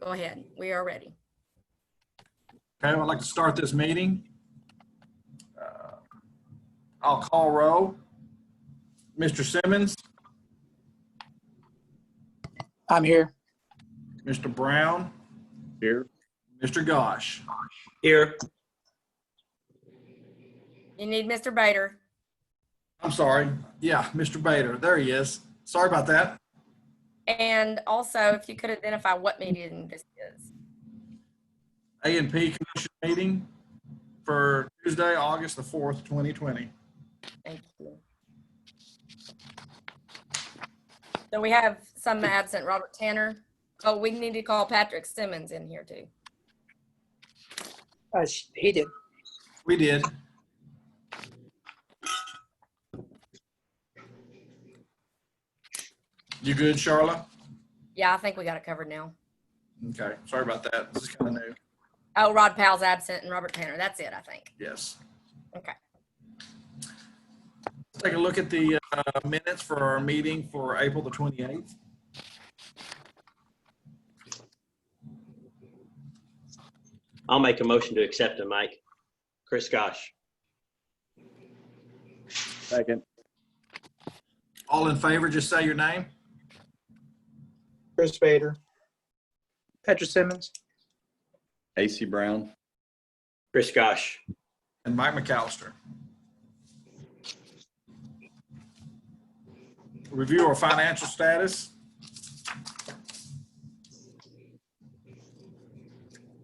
Go ahead. We are ready. Okay, I'd like to start this meeting. I'll call roll. Mr. Simmons, I'm here. Mr. Brown, Here. Mr. Gosh. Here. You need Mr. Bader. I'm sorry. Yeah, Mr. Bader. There he is. Sorry about that. And also, if you could identify what meeting this is. A&P Commission meeting for Tuesday, August the 4th, 2020. Thank you. So we have some absent. Robert Tanner. Oh, we need to call Patrick Simmons in here too. He did. We did. You good, Charlotte? Yeah, I think we got it covered now. Okay. Sorry about that. This is kind of new. Oh, Rod Powell's absent and Robert Tanner. That's it, I think. Yes. Okay. Let's take a look at the minutes for our meeting for April the 28th. I'll make a motion to accept them, Mike. Chris Gosh. Second. All in favor, just say your name. Chris Bader. Patrick Simmons. AC Brown. Chris Gosh. And Mike McAllister. Review our financial status.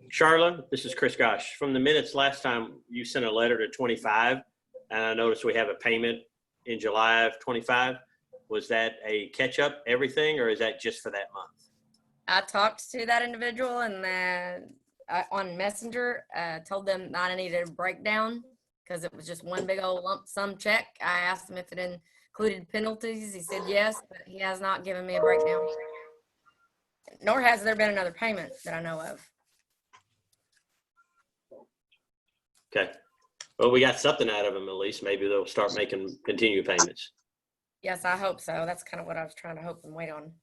Charlotte, this is Chris Gosh. From the minutes last time, you sent a letter to 25, and I noticed we have a payment in July of 25. Was that a catch-up everything, or is that just for that month? I talked to that individual and then on Messenger, told them I needed a breakdown because it was just one big old lump sum check. I asked him if it included penalties. He said yes, but he has not given me a breakdown. Nor has there been another payment that I know of. Okay. Well, we got something out of them at least. Maybe they'll start making continued payments. Yes, I hope so. That's kind of what I was trying to hope and wait on.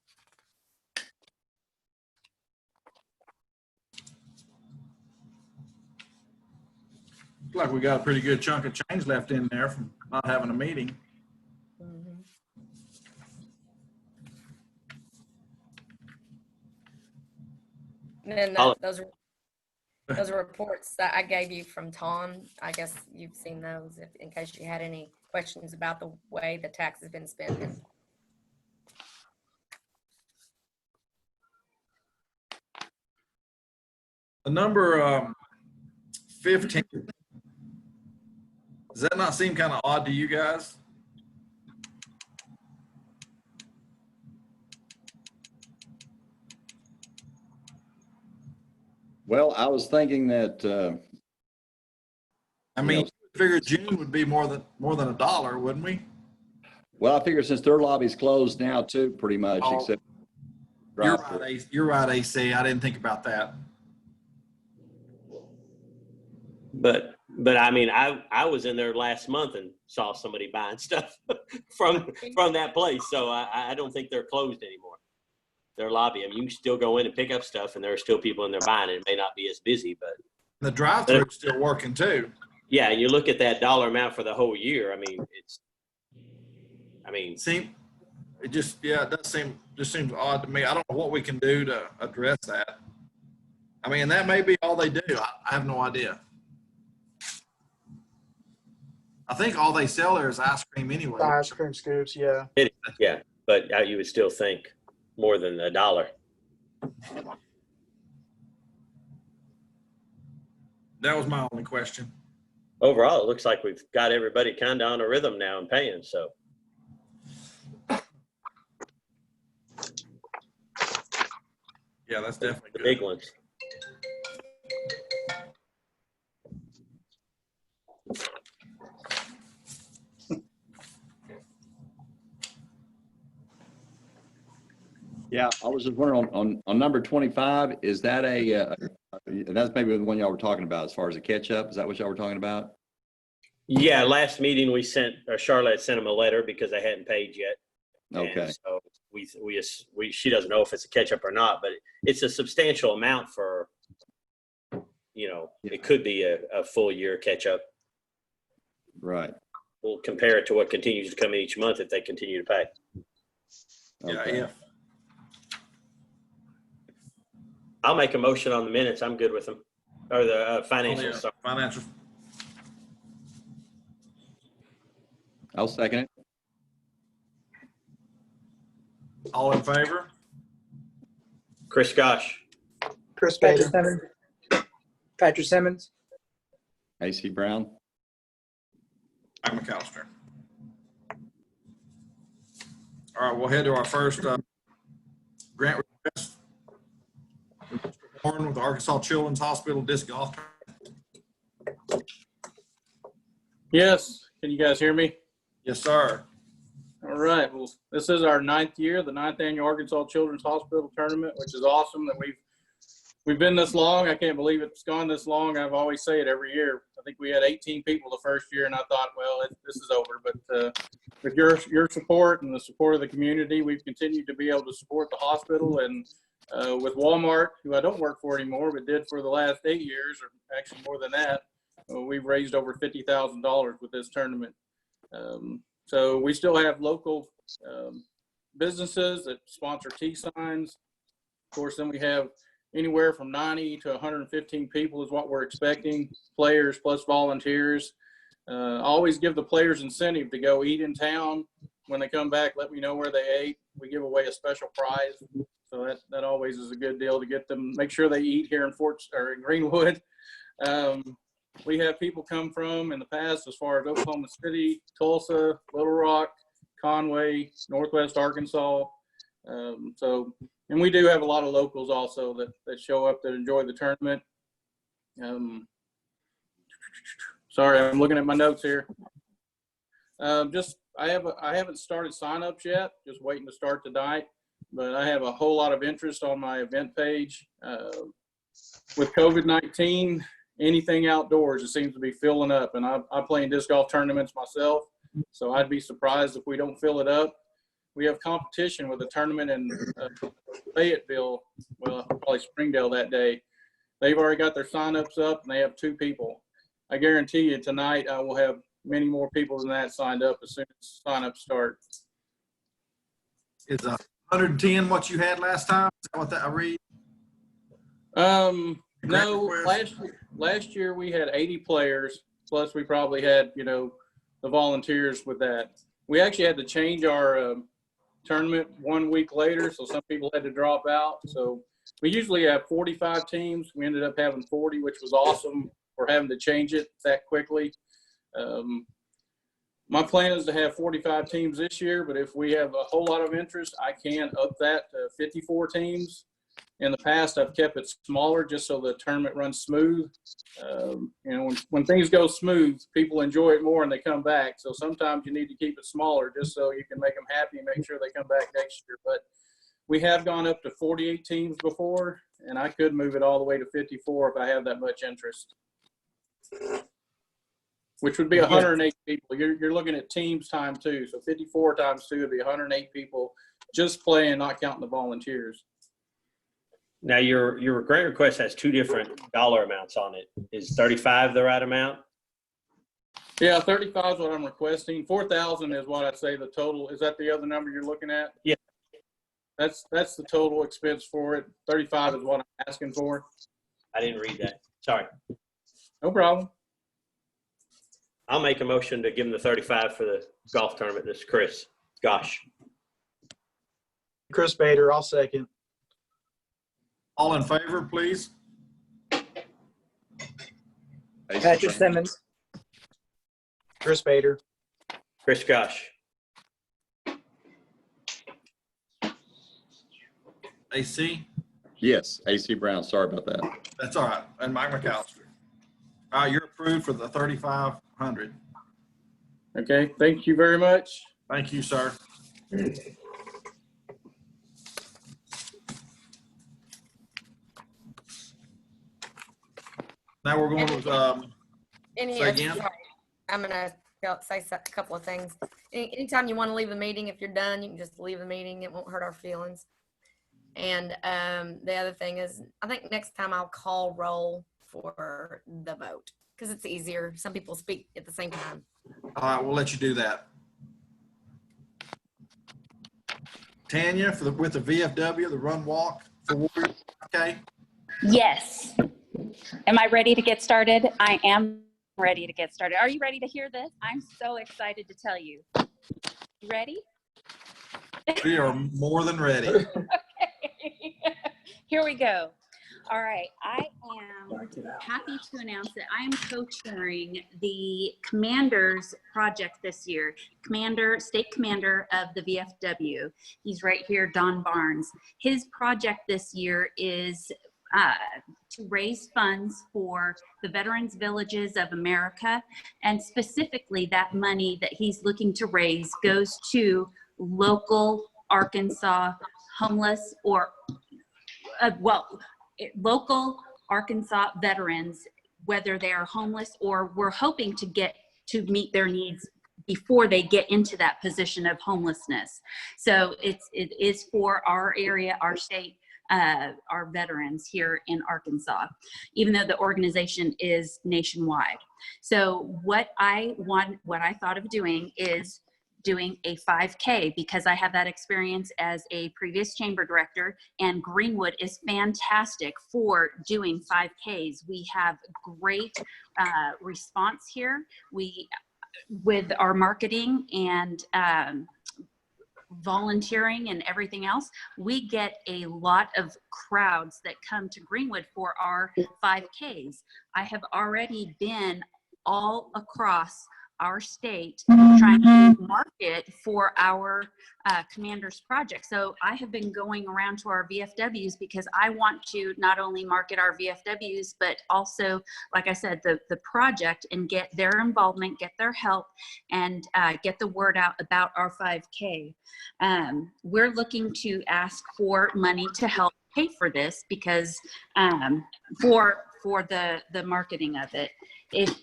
Looks like we got a pretty good chunk of change left in there from not having a meeting. Mm-hmm. And then those are reports that I gave you from Tom. I guess you've seen those in case you had any questions about the way the tax has been spent. The number 15, does that not seem kind of odd to you guys? Well, I was thinking that. I mean, figure June would be more than $1, wouldn't we? Well, I figure since their lobby's closed now too, pretty much, Oh, except. You're right, AC. I didn't think about that. But I mean, I was in there last month and saw somebody buying stuff from that place. So I don't think they're closed anymore. Their lobby. I mean, you can still go in and pick up stuff, and there are still people in there buying it. It may not be as busy, but The drive-thru is still working too. yeah, you look at that dollar amount for the whole year. I mean, It just seems odd to me. I don't know what we can do to address that. I mean, that may be all they do. I have no idea. I think all they sell there is ice cream anyway. Ice cream scoops, yeah. yeah, but you would still think more than $1. That was my only question. Overall, it looks like we've got everybody kind of on a rhythm now and paying. So. Yeah, that's definitely The good. big ones. Yeah, I was just wondering on number 25, is that that's maybe the one y'all were talking about as far as a catch up? Is that what y'all were talking about? Yeah, last meeting we sent, or Charlotte sent them a letter because they hadn't paid yet. Okay. And so she doesn't know if it's a catch-up or not, but it's a substantial amount for, it could be a full year catch-up. Right. We'll compare it to what continues to come in each month if they continue to pay. Yeah, Okay. yeah. Oh, I'll make a motion on the minutes. I'm good with them. Or the financials. Sorry. Financial. I'll second it. All in favor? Chris Gosh. Chris Patrick Bader. Simmons. Patrick Simmons. AC Brown. Mike McAllister. All right, we'll head to our first grant request. Mr. Warren with the Arkansas Children's Hospital Disc Golf. Yes, can you guys hear me? Yes, sir. All right, well, this is our ninth year, the 9th annual Arkansas Children's Hospital Tournament, which is awesome that we've been this long. I can't believe it's gone this long. I've always say it every year. I think we had 18 people the first year, and I thought, well, this is over. But with your support and the support of the community, we've continued to be able to support the hospital. And with Walmart, who I don't work for anymore, but did for the last 8 years, or actually more than that, we've raised over $50,000 with this tournament. So we still have local businesses that sponsor T-signs. Of course, then we have anywhere from 90 to 115 people is what we're expecting, players plus volunteers. I always give the players incentive to go eat in town. When they come back, let me know where they ate. We give away a special prize. So that always is a good deal to get them, make sure they eat here in in Greenwood. We have people come from in the past as far as Oklahoma City, Tulsa, Little Rock, Conway, Northwest Arkansas. And we do have a lot of locals also that show up that enjoy the tournament. Sorry, I'm looking at my notes here. I haven't started signups yet, just waiting to start tonight, but I have a whole lot of interest on my event page. With COVID-19, anything outdoors, it seems to be filling up, and I play in disc golf tournaments myself, so I'd be surprised if we don't fill it up. We have competition with a tournament in Fayetteville, well, probably Springdale that day. They've already got their signups up, and they have 2 people. I guarantee you tonight I will have many more people than that signed up as soon as signups start. Is 110 what you had last time? Is that what I read? No, last year we had 80 players, plus we probably had, the volunteers with that. We actually had to change our tournament 1 week later, so some people had to drop out. So we usually have 45 teams. We ended up having 40, which was awesome for having to change it that quickly. My plan is to have 45 teams this year, but if we have a whole lot of interest, I can up that to 54 teams. In the past, I've kept it smaller just so the tournament runs smooth. When things go smooth, people enjoy it more and they come back. So sometimes you need to keep it smaller just so you can make them happy and make sure they come back next year. But we have gone up to 48 teams before, and I could move it all the way to 54 if I have that much interest, which would be 108 people. You're looking at teams times 2. So 54 times 2 would be 108 people just playing, not counting the volunteers. Now, your grant request has 2 different dollar amounts on it. Is 35 the right amount? Yeah, 35 is what I'm requesting. 4,000 is what I say the total. Is that the other number you're looking at? Yeah. That's the total expense for it. 35 is what I'm asking for. I didn't read that. Sorry. No problem. I'll make a motion to give them the 35 for the golf tournament. This is Chris. Gosh. Chris Bader. I'll second. All in favor, please? Patrick Simmons. Chris Bader. Chris Gosh. AC? Yes, AC Brown. Sorry about that. That's all right. And Mike McAllister. All right, you're approved for the 3,500. Okay. Thank you very much. Thank you, sir. Now we're going with, Any Say again? sorry, I'm gonna say a couple of things. anytime you want to leave the meeting, if you're done, you can just leave the meeting. It won't hurt our feelings. And the other thing is, I think next time I'll call roll for the vote because it's easier. Some people speak at the same time. All right, we'll let you do that. Tanya, with the VFW, the run walk for Warriors, okay? Yes. Am I ready to get started? I am ready to get started. Are you ready to hear this? I'm so excited to tell you. You ready? We are more than ready. Okay. Here we go. All right. I am happy to announce that I am co-chairing the Commander's project this year. State Commander of the VFW. He's right here, Don Barnes. His project this year is to raise funds for the Veterans Villages of America. And specifically, that money that he's looking to raise goes to local Arkansas homeless or, local Arkansas veterans, whether they are homeless or we're hoping to get to meet their needs before they get into that position of homelessness. So it is for our area, our state, our veterans here in Arkansas, even though the organization is nationwide. So what I thought of doing is doing a 5K because I have that experience as a previous chamber director, and Greenwood is fantastic for doing 5Ks. We have great response here. With our marketing and volunteering and everything else, we get a lot of crowds that come to Greenwood for our 5Ks. I have already been all across our state trying to market for our Commander's project. So I have been going around to our VFWs because I want to not only market our VFWs, but also, like I said, the project, and get their involvement, get their help, and get the word out about our 5K. We're looking to ask for money to help pay for this because for the marketing of it.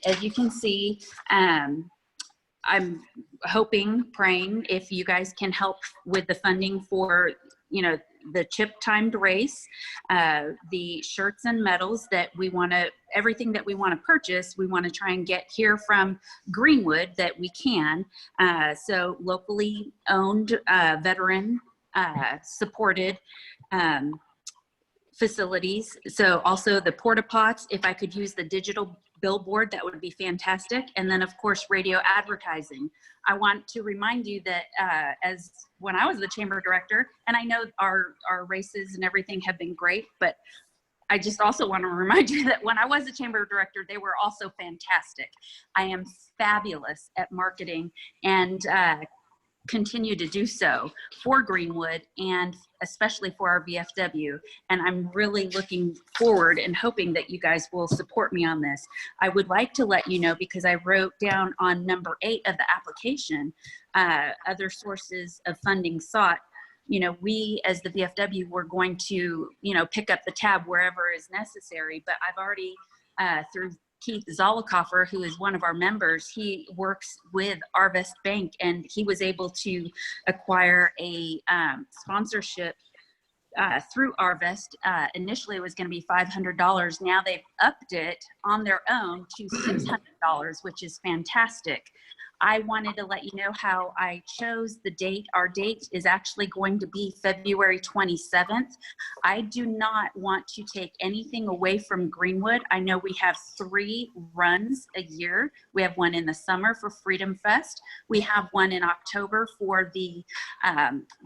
As you can see, I'm hoping, praying if you guys can help with the funding for, the chip timed race, the shirts and medals that we want to, everything that we want to purchase, we want to try and get here from Greenwood that we can. So locally owned, veteran supported facilities. So also the porta pots, if I could use the digital billboard, that would be fantastic. And then of course, radio advertising. I want to remind you that as when I was the chamber director, and I know our races and everything have been great, but I just also want to remind you that when I was the chamber director, they were also fantastic. I am fabulous at marketing and continue to do so for Greenwood and especially for our VFW. And I'm really looking forward and hoping that you guys will support me on this. I would like to let you know, because I wrote down on number 8 of the application, other sources of funding sought. We as the VFW, we're going to, pick up the tab wherever is necessary, but I've already, through Keith Zollicoffer, who is one of our members, he works with Arvest Bank, and he was able to acquire a sponsorship through Arvest. Initially, it was going to be $500. Now they've upped it on their own to $600, which is fantastic. I wanted to let you know how I chose the date. Our date is actually going to be February 27th. I do not want to take anything away from Greenwood. I know we have 3 runs a year. We have one in the summer for Freedom Fest. We have one in October for the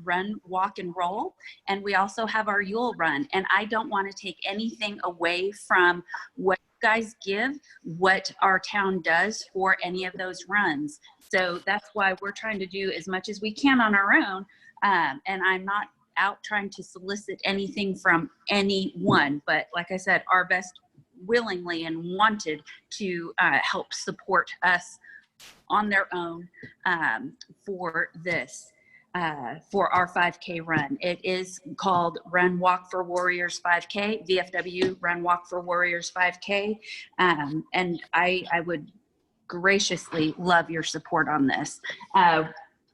run, walk, and roll. And we also have our Yule Run. And I don't want to take anything away from what guys give, what our town does for any of those runs. So that's why we're trying to do as much as we can on our own. And I'm not out trying to solicit anything from anyone, but like I said, Arvest willingly and wanted to help support us on their own for this. For our 5K run. It is called Run Walk for Warriors 5K, VFW Run Walk for Warriors 5K. And I would graciously love your support on this.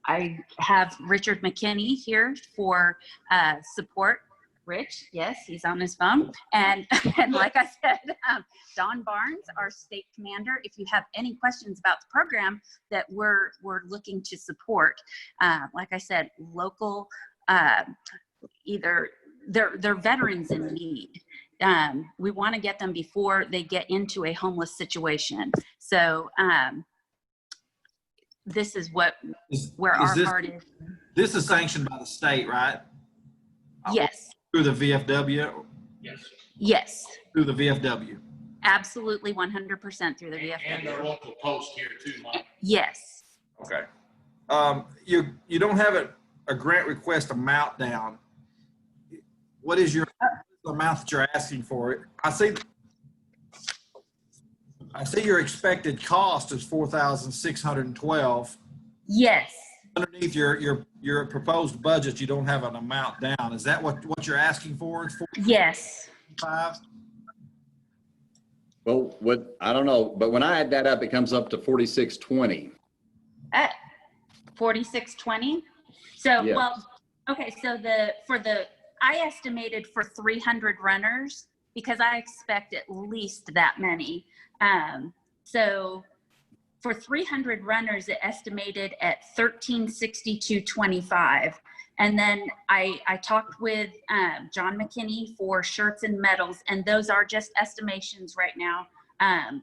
I have Richard McKinney here for support. Rich, yes, he's on his phone. And like I said, Don Barnes, our state commander, if you have any questions about the program that we're looking to support, like I said, local, either they're veterans in need. We want to get them before they get into a homeless situation. So this is where our heart is. This is sanctioned by the state, right? Yes. Through the VFW? Yes. Through the VFW. Absolutely 100% through the VFW. And their local post here too, Mike. Yes. Okay. You don't have a grant request amount down. What is your amount that you're asking for? I see your expected cost is $4,612. Yes. Underneath your proposed budget, you don't have an amount down. Is that what you're asking for? Yes. 5? Well, I don't know, but when I add that up, it comes up to 4620. 4620. So, Yeah. well, okay. So I estimated for 300 runners because I expect at least that many. So for 300 runners, it estimated at $1,362.25. And then I talked with John McKinney for shirts and medals, and those are just estimations right now. And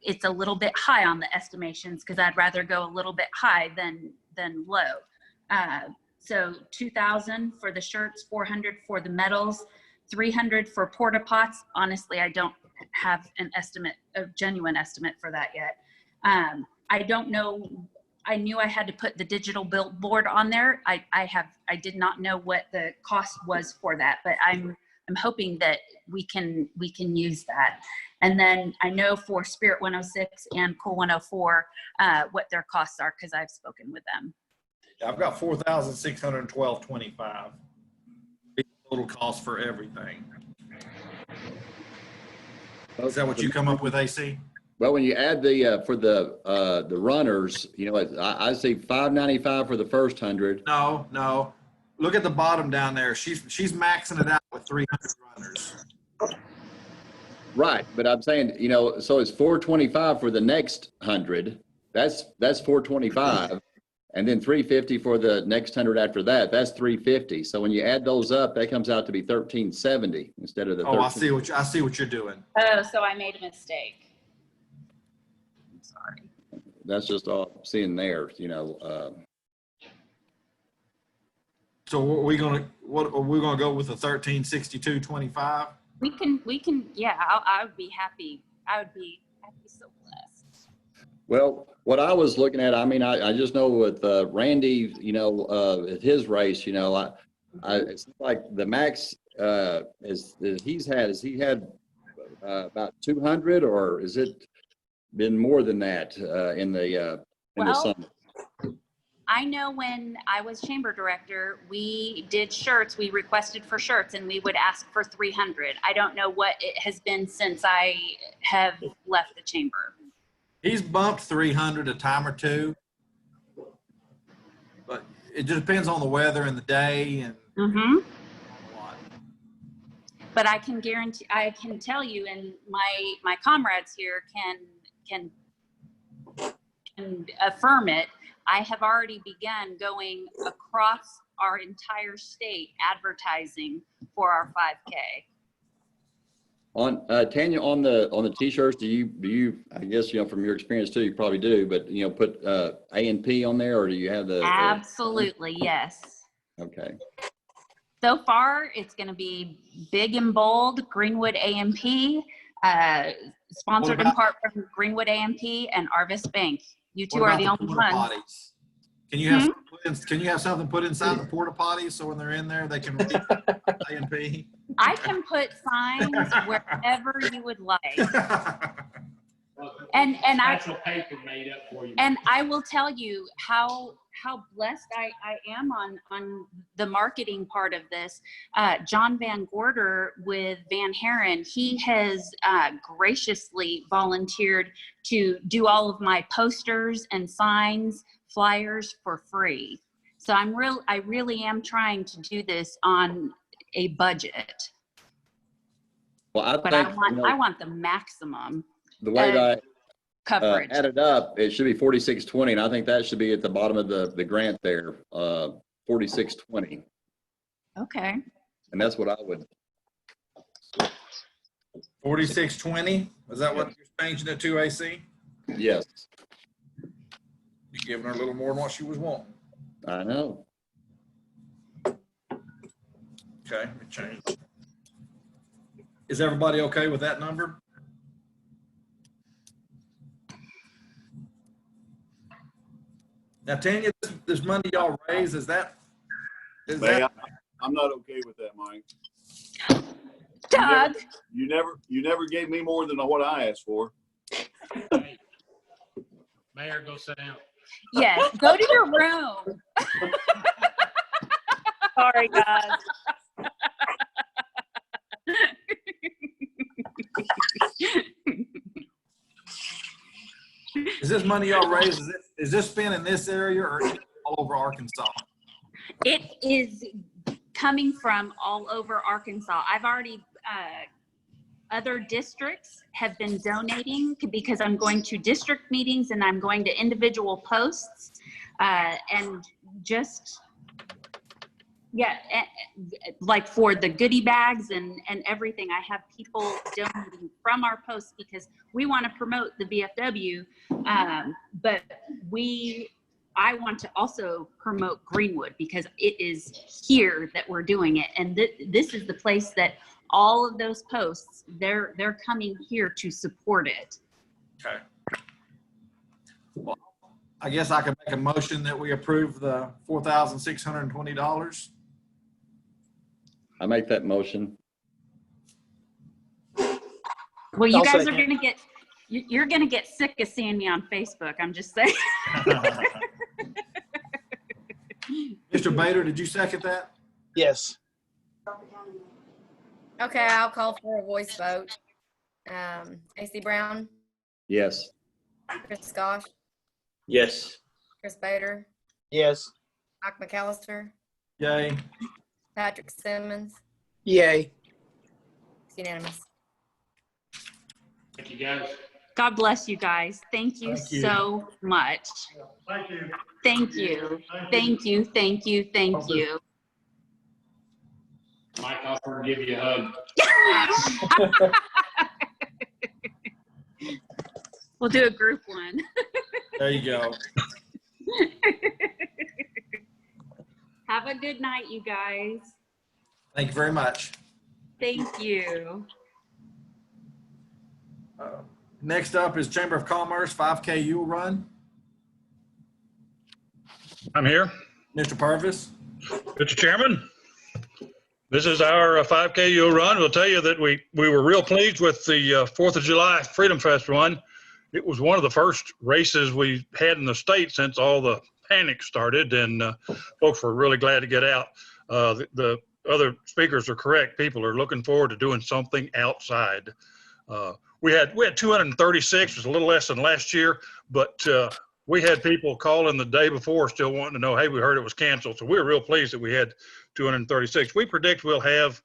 it's a little bit high on the estimations because I'd rather go a little bit high than low. So 2,000 for the shirts, 400 for the medals, 300 for porta pots. Honestly, I don't have a genuine estimate for that yet. I don't know. I knew I had to put the digital billboard on there. I did not know what the cost was for that, but I'm hoping that we can use that. And then I know for Spirit 106 and Cool 104 what their costs are because I've spoken with them. I've got $4,612.25. Total cost for everything. Is that what you come up with, AC? Well, when you add for the runners, I see $595 for the first 100. No. Look at the bottom down there. She's maxing it out with 300 runners. Right, but I'm saying, so it's 425 for the next 100. That's 425, and then 350 for the next 100 after that. That's 350. So when you add those up, that comes out to be 1370 instead of the. Oh, I see what you're doing. Oh, so I made a mistake. I'm sorry. That's just all I'm seeing there. So are we gonna go with the 1362.25? We can. Yeah, I would be happy. I would be so blessed. Well, what I was looking at, I just know with Randy, at his race, it's like the max he had about 200, or is it been more than that in the summer? I know when I was chamber director, we did shirts. We requested for shirts, and we would ask for 300. I don't know what it has been since I have left the chamber. He's bumped 300 a time or two, but it just depends on the weather and the day and. Mm-hmm. But I can guarantee, I can tell you, and my comrades here can affirm it. I have already begun going across our entire state advertising for our 5K. On Tanya, on the t-shirts, do you I guess from your experience too, you probably do, but put A&P on there, or do you have the? Absolutely, yes. Okay. So far, it's going to be big and bold, Greenwood A&P, sponsored in part from Greenwood A&P and Arvis Bank. You two are the only ones. Potties? Can you have can you have something put inside the porta potties so when they're in there they can read A&P? I can put signs wherever you would like. And natural paper made up for you. And I will tell you how blessed I am on the marketing part of this. John Van Gorder with Van Haren, he has graciously volunteered to do all of my posters and signs flyers for free. So I really am trying to do this on a budget, Well, I but think, I want the maximum the way that coverage. added up, it should be 4620, and I think that should be at the bottom of the grant there, 4620, Okay. and that's what I would. 4620, is that what you're changing it to, AC? Yes, You're giving her a little more than what she was wanting. I know. Okay, let me change. Is everybody okay with that number? Now, Tanya, this money y'all raise, is that? I'm not okay with that, Mike. Doug, You never gave me more than what I asked for. Hey, Mayor, go sit down. yes, go to your room. Sorry, guys. Is this money y'all raise, is this spent in this area or all over Arkansas? It is coming from all over Arkansas. I've already, other districts have been donating because I'm going to district meetings and I'm going to individual posts. And just, yeah, like for the goodie bags and everything, I have people donating from our posts because we want to promote the VFW. But I want to also promote Greenwood because it is here that we're doing it. And this is the place that all of those posts, they're coming here to support it. Okay. Well, I guess I could make a motion that we approve the $4,620. I make that motion. Well, you I'll guys are second. gonna get, you're gonna get sick of seeing me on Facebook. I'm just saying. Mr. Bader, did you second that? Yes. Okay, I'll call for a voice vote. AC Brown, Yes. Chris Gosh, Yes. Chris Bader, Yes. Mike McAllister, Yay. Patrick Simmons. Yay. It's unanimous. Thank you, guys. God bless you guys. Thank you Thank you. so much. Thank you. Thank you. Thank you. Thank you. Thank you. Mike, I'll offer to give you a hug. We'll do a group one. There you go. Have a good night, you guys. Thank you very much. Thank you. Next up is Chamber of Commerce 5K Yule Run. I'm here. Mr. Purvis. Mr. Chairman, this is our 5K Yule Run. We'll tell you that we were real pleased with the 4th of July Freedom Fest run. It was one of the first races we had in the state since all the panic started, and folks were really glad to get out. The other speakers are correct. People are looking forward to doing something outside. We had 236, which was a little less than last year, but we had people calling the day before still wanting to know, hey, we heard it was canceled. So we were real pleased that we had 236. We predict we'll have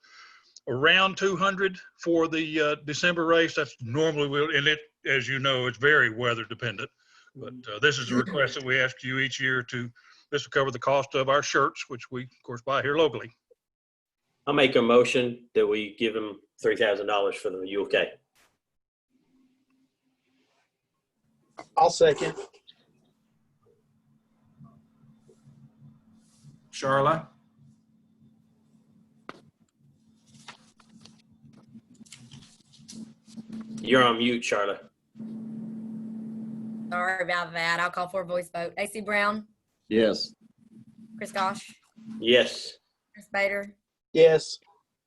around 200 for the December race. That's normally and it, as you know, it's very weather dependent. But this is a request that we ask you each year this will cover the cost of our shirts, which we, of course, buy here locally. I'll make a motion that we give them $3,000 for the UK. I'll second. Charla. You're on mute, Charlotte. Sorry about that. I'll call for a voice vote. AC Brown, Yes. Chris Gosh, Yes. Chris Bader, Yes.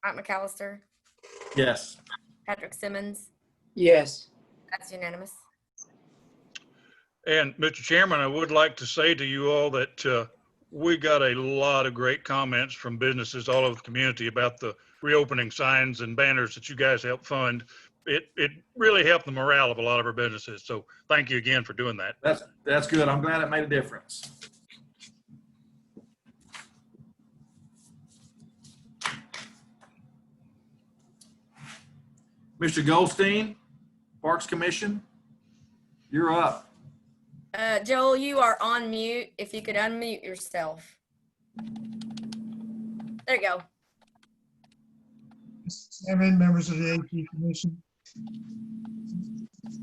Mike McAllister, Yes. Patrick Simmons. Yes. That's unanimous. And Mr. Chairman, I would like to say to you all that we got a lot of great comments from businesses all over the community about the reopening signs and banners that you guys helped fund. it really helped the morale of a lot of our businesses. So thank you again for doing that. That's good. I'm glad it made a difference. Mr. Goldstein, Parks Commission, you're up. Joel, you are on mute. If you could unmute yourself. There you go. Mr. Chairman, members of the A&P Commission.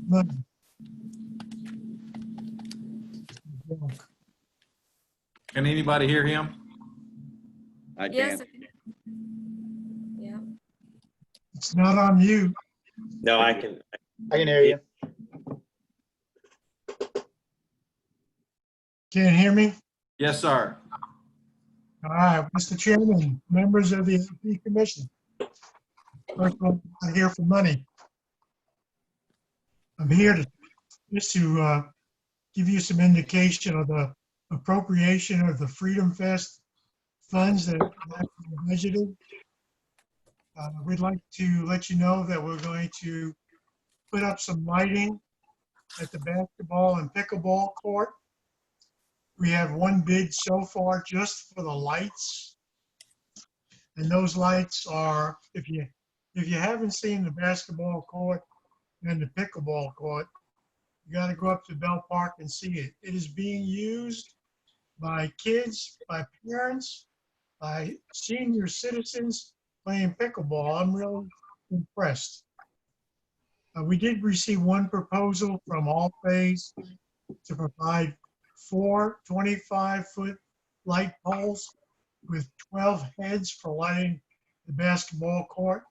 Money. Can anybody hear him? I Yes. can't. Yeah. It's not on you. No, I can. I can hear you. Can't hear me? Yes, sir. All right, Mr. Chairman, members of the A&P Commission. First of all, I'm here for money. I'm here to just to give you some indication of the appropriation of the Freedom Fest funds that have been budgeted. We'd like to let you know that we're going to put up some lighting at the basketball and pickleball court. We have one bid so far just for the lights. And those lights are, if you haven't seen the basketball court and the pickleball court, you got to go up to Bell Park and see it. It is being used by kids, by parents, by senior citizens playing pickleball. I'm really impressed. We did receive one proposal from All Phase to provide 4 25-foot light poles with 12 heads for lighting the basketball court.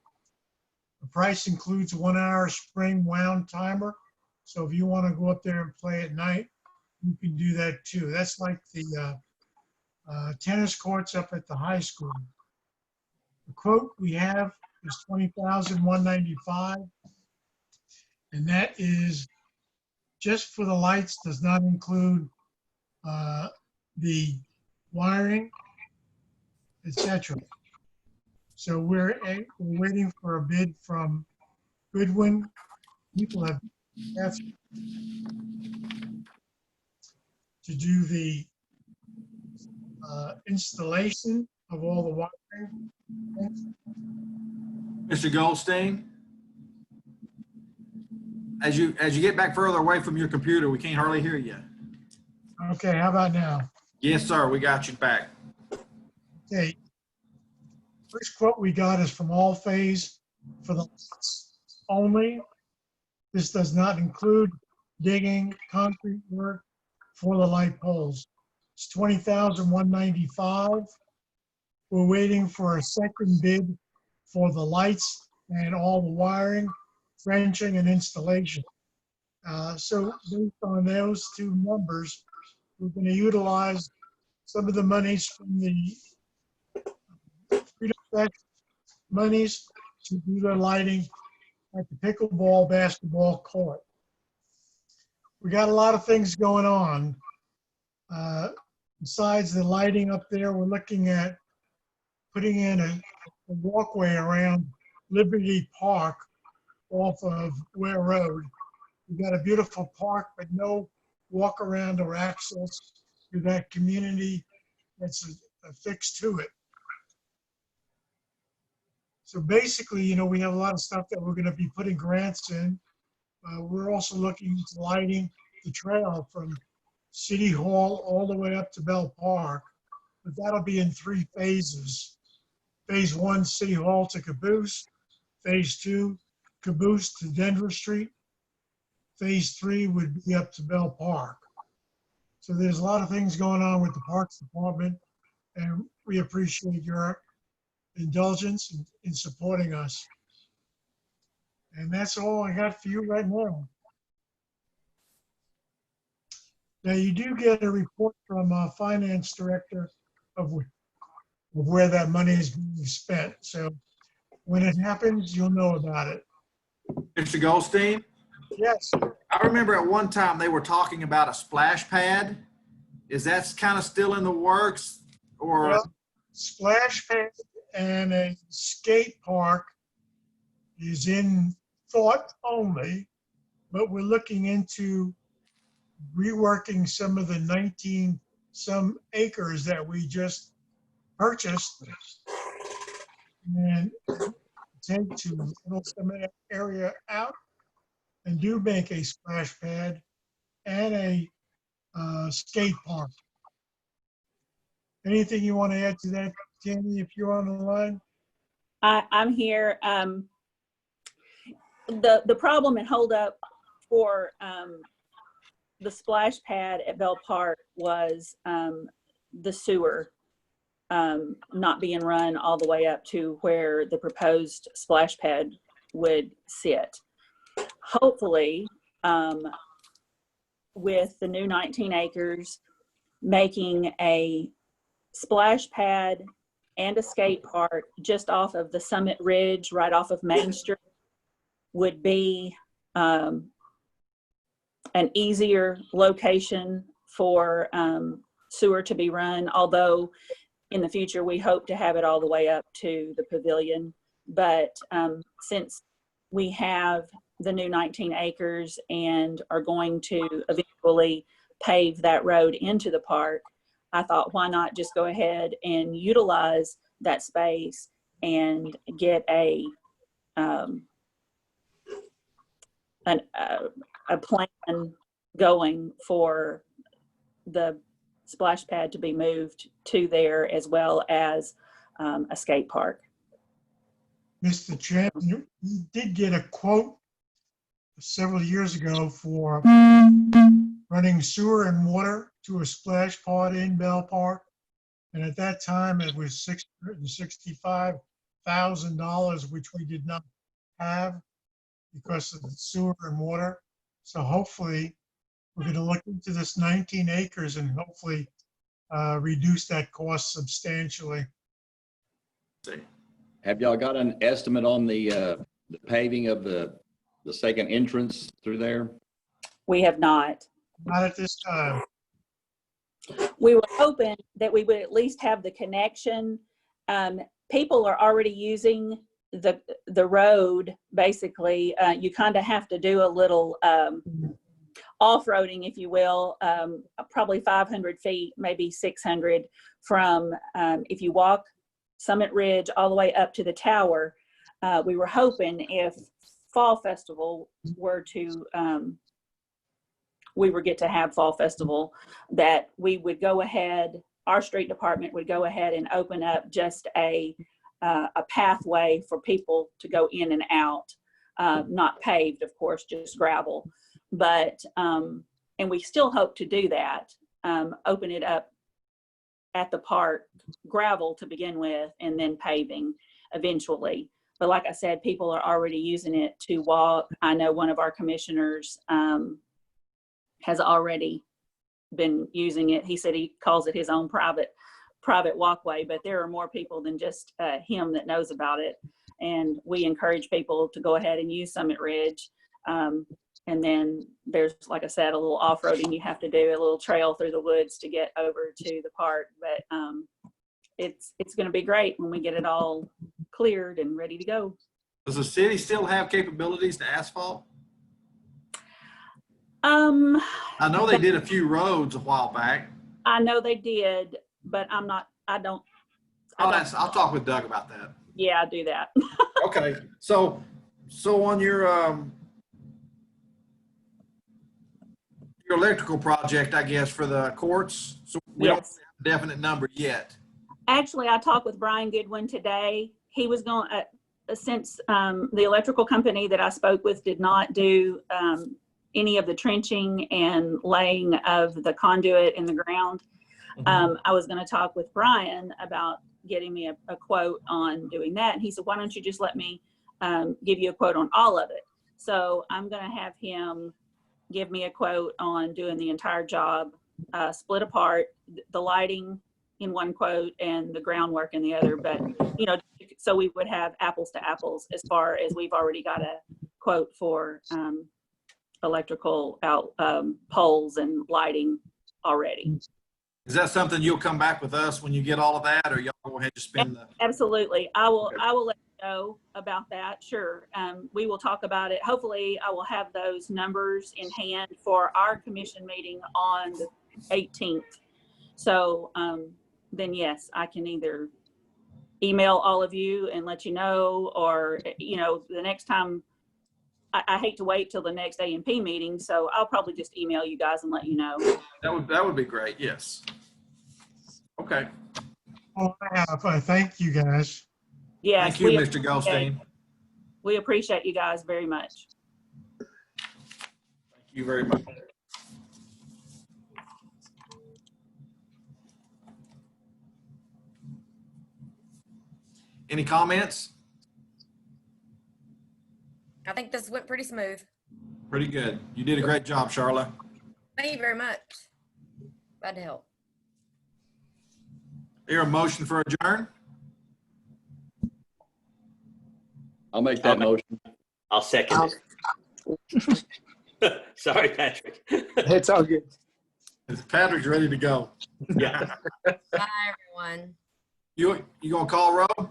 The price includes 1 hour spring wound timer. So if you want to go up there and play at night, you can do that too. That's like the tennis courts up at the high school. The quote we have is $20,195, and that is just for the lights, does not include the wiring, etc. So we're waiting for a bid from Goodwin. People have asked to do the installation of all the wiring. Mr. Goldstein, as you get back further away from your computer, we can't hardly hear you. Okay, how about now? Yes, sir. We got you back. Okay. First quote we got is from All Phase for the lights only. This does not include digging, concrete work for the light poles. It's $20,195. We're waiting for a second bid for the lights and all the wiring, trenching, and installation. So based on those two numbers, we're going to utilize some of the monies from the Freedom Fest monies to do the lighting at the pickleball basketball court. We got a lot of things going on. Besides the lighting up there, we're looking at putting in a walkway around Liberty Park off of Ware Road. We've got a beautiful park, but no walk around or access to that community that's affixed to it. So basically, you know, we have a lot of stuff that we're going to be putting grants in. We're also looking into lighting the trail from City Hall all the way up to Bell Park, but that'll be in 3 phases. Phase 1, City Hall to Caboose. Phase 2, Caboose to Denver Street. Phase 3 would be up to Bell Park. So there's a lot of things going on with the Parks Department, and we appreciate your indulgence in supporting us. And that's all I got for you right now. Now, you do get a report from Finance Director of where that money is being spent. So when it happens, you'll know about it. Mr. Goldstein? Yes. I remember at one time they were talking about a splash pad. Is that kind of still in the works? Or Well, splash pad and a skate park is in thought only, but we're looking into reworking some of the 19 some acres that we just purchased and take to little some of that area out and do make a splash pad and a skate park. Anything you want to add to that, Tammy, if you're on the line? I'm here. The problem and holdup for the splash pad at Bell Park was the sewer not being run all the way up to where the proposed splash pad would sit. Hopefully, with the new 19 acres, making a splash pad and a skate park just off of the Summit Ridge, right off of Main Street, would be an easier location for sewer to be run, although in the future we hope to have it all the way up to the pavilion. But since we have the new 19 acres and are going to eventually pave that road into the park, I thought, why not just go ahead and utilize that space and get a plan going for the splash pad to be moved to there, as well as a skate park. Mr. Chairman, you did get a quote several years ago for running sewer and water to a splash pad in Bell Park. And at that time, it was $665,000, which we did not have because of the sewer and water. So hopefully, we're going to look into this 19 acres and hopefully reduce that cost substantially. Have y'all got an estimate on the paving of the second entrance through there? We have not. Not at this time. We were hoping that we would at least have the connection. People are already using the road. Basically, you kind of have to do a little off-roading, if you will, probably 500 feet, maybe 600 from, if you walk Summit Ridge all the way up to the tower. We were hoping if Fall Festival were to, we would get to have Fall Festival, that we would go ahead, our street department would go ahead and open up just a pathway for people to go in and out, not paved, of course, just gravel. But, and we still hope to do that, open it up at the park, gravel to begin with, and then paving eventually. But like I said, people are already using it to walk. I know one of our commissioners has already been using it. He said he calls it his own private walkway, but there are more people than just him that knows about it. And we encourage people to go ahead and use Summit Ridge. And then there's, like I said, a little off-roading you have to do, a little trail through the woods to get over to the park. But it's going to be great when we get it all cleared and ready to go. Does the city still have capabilities to asphalt? I know they did a few roads a while back. I know they did, but I'll talk with Doug about that. Yeah, I do that. Okay. So on your electrical project, I guess, for the courts, so we don't have a definite number yet. Actually, I talked with Brian Goodwin today. He was going, since the electrical company that I spoke with did not do any of the trenching and laying of the conduit in the ground, I was going to talk with Brian about getting me a quote on doing that. And he said, why don't you just let me give you a quote on all of it? So I'm going to have him give me a quote on doing the entire job, split apart, the lighting in one quote and the groundwork in the other. But, you know, so we would have apples to apples as far as we've already got a quote for electrical poles and lighting already. Is that something you'll come back with us when you get all of that, or y'all go ahead and spend the? Absolutely. I will let you know about that. Sure. We will talk about it. Hopefully I will have those numbers in hand for our commission meeting on the 18th. So then yes, I can either email all of you and let you know, or, you know, the next time, I hate to wait till the next A&P meeting. So I'll probably just email you guys and let you know. That would be great. Yes. Okay. All I have, I thank you guys. Yes, Thank you, Mr. Goldstein. we appreciate you guys very much. Thank you very much. Any comments? I think this went pretty smooth. Pretty good. You did a great job, Charlotte. Thank you very much. Glad to help. Here, a motion for adjourn? I'll make that motion. I'll second it. Sorry, Patrick. It's all good. Patrick's ready to go. Yeah. Bye, everyone. You gonna call roll?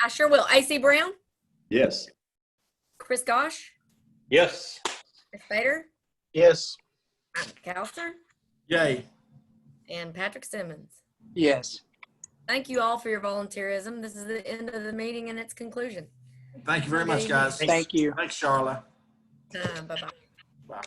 I sure will. AC Brown, Yes. Chris Gosh, Yes. Chris Bader, Yes. Matt Calster, Yay. and Patrick Simmons. Yes. Thank you all for your volunteerism. This is the end of the meeting and its conclusion. Thank you very much, guys. Thank you. Thanks, Charlotte. Bye-bye. Bye.